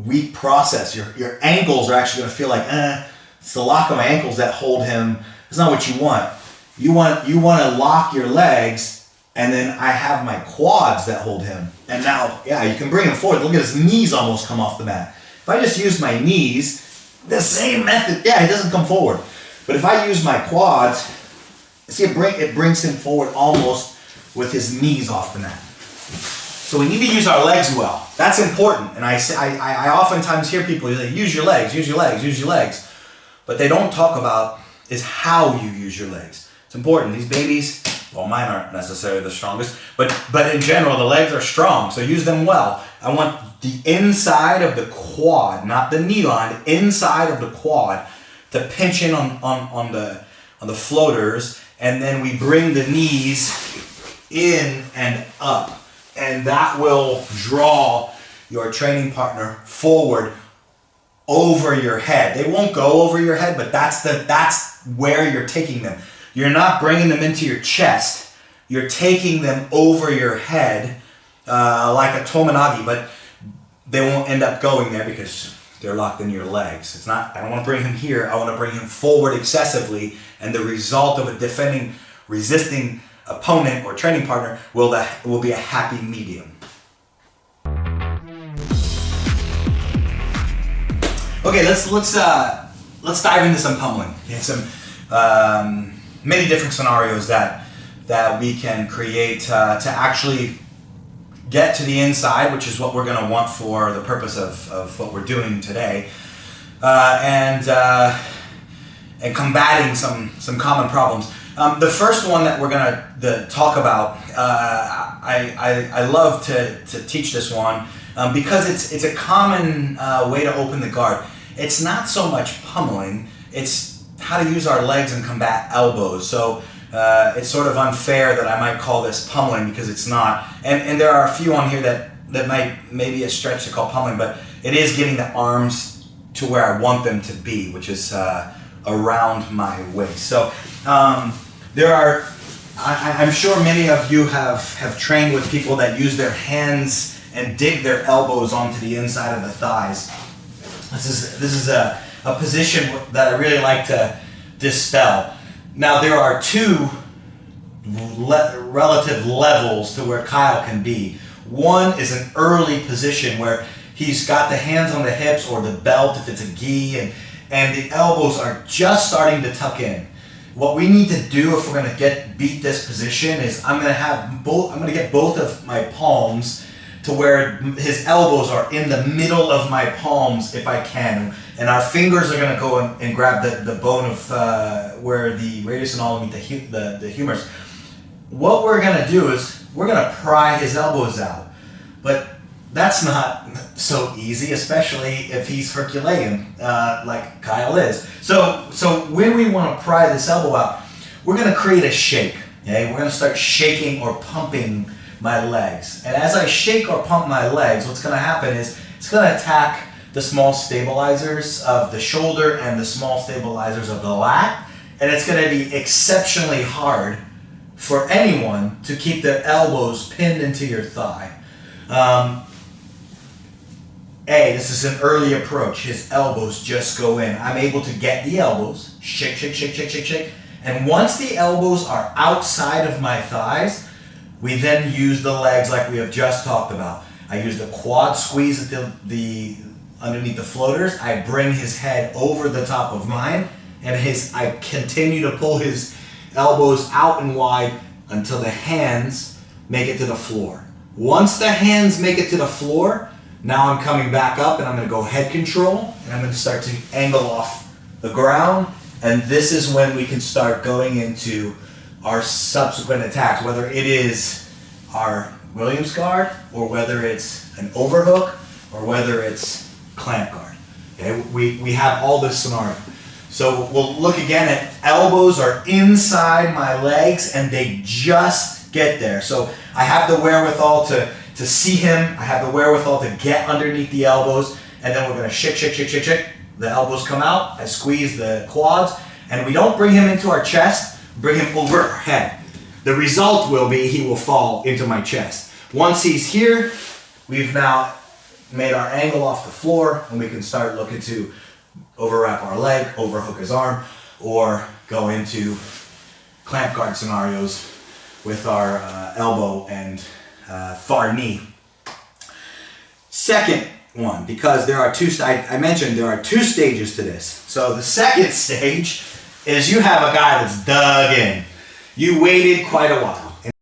weak process. Your ankles are actually going to feel like, it's the lock of my ankles that hold him. It's not what you want. You want to lock your legs, and then I have my quads that hold him. And now, yeah, you can bring him forward. Look at his knees almost come off the mat. If I just use my knees, the same method, yeah, he doesn't come forward. But if I use my quads, see, it brings him forward almost with his knees off the mat. So we need to use our legs well. That's important. And I oftentimes hear people say, use your legs, use your legs, use your legs. But they don't talk about is how you use your legs. It's important. These babies, well, mine aren't necessarily the strongest, but in general, the legs are strong, so use them well. I want the inside of the quad, not the knee line, the inside of the quad to pinch in on the floaters, and then we bring the knees in and up, and that will draw your training partner forward over your head. They won't go over your head, but that's where you're taking them. You're not bringing them into your chest. You're taking them over your head like a tomonagi, but they won't end up going there because they're locked in your legs. It's not, I don't want to bring him here. I want to bring him forward excessively, and the result of a resisting opponent or training partner will be a happy medium. Okay, let's dive into some pummeling. We have some many different scenarios that we can create to actually get to the inside, which is what we're going to want for the purpose of what we're doing today, and combating some common problems. The first one that we're going to talk about, I love to teach this one because it's a common way to open the guard. It's not so much pummeling, it's how to use our legs and combat elbows. So it's sort of unfair that I might call this pummeling because it's not. And there are a few on here that might maybe a stretch to call pummeling, but it is getting the arms to where I want them to be, which is around my waist. So there are, I'm sure many of you have trained with people that use their hands and dig their elbows onto the inside of the thighs. This is a position that I really like to dispel. Now there are two relative levels to where Kyle can be. One is an early position where he's got the hands on the hips or the belt if it's a gi, and the elbows are just starting to tuck in. What we need to do if we're going to beat this position is I'm going to get both of my palms to where his elbows are in the middle of my palms if I can. And our fingers are going to go and grab the bone of where the radius and all meet the humerus. What we're going to do is we're going to pry his elbows out. But that's not so easy, especially if he's Herculean like Kyle is. So when we want to pry this elbow out, we're going to create a shake. Okay? We're going to start shaking or pumping my legs. And as I shake or pump my legs, what's going to happen is it's going to attack the small stabilizers of the shoulder and the small stabilizers of the lat, and it's going to be exceptionally hard for anyone to keep their elbows pinned into your thigh. This is an early approach. His elbows just go in. I'm able to get the elbows, shake, shake, shake, shake, shake, shake, and once the elbows are outside of my thighs, we then use the legs like we have just talked about. I use the quad squeeze at the underneath the floaters. I bring his head over the top of mine, and I continue to pull his elbows out and wide until the hands make it to the floor. Once the hands make it to the floor, now I'm coming back up and I'm going to go head control, and I'm going to start to angle off the ground, and this is when we can start going into our subsequent attacks, whether it is our Williams guard or whether it's an overhook or whether it's clamp guard. Okay, we have all this scenario. So we'll look again at elbows are inside my legs and they just get there. So I have the wherewithal to see him. I have the wherewithal to get underneath the elbows, and then we're going to shake, shake, shake, shake, shake. The elbows come out. I squeeze the quads, and we don't bring him into our chest. Bring him over our head. The result will be he will fall into my chest. Once he's here, we've now made our angle off the floor, and we can start looking to overwrap our leg, overhook his arm, or go into clamp guard scenarios with our elbow and far knee. Second one, because there are I mentioned there are two stages to this. So the second stage is you have a guy that's dug in. You waited quite a while.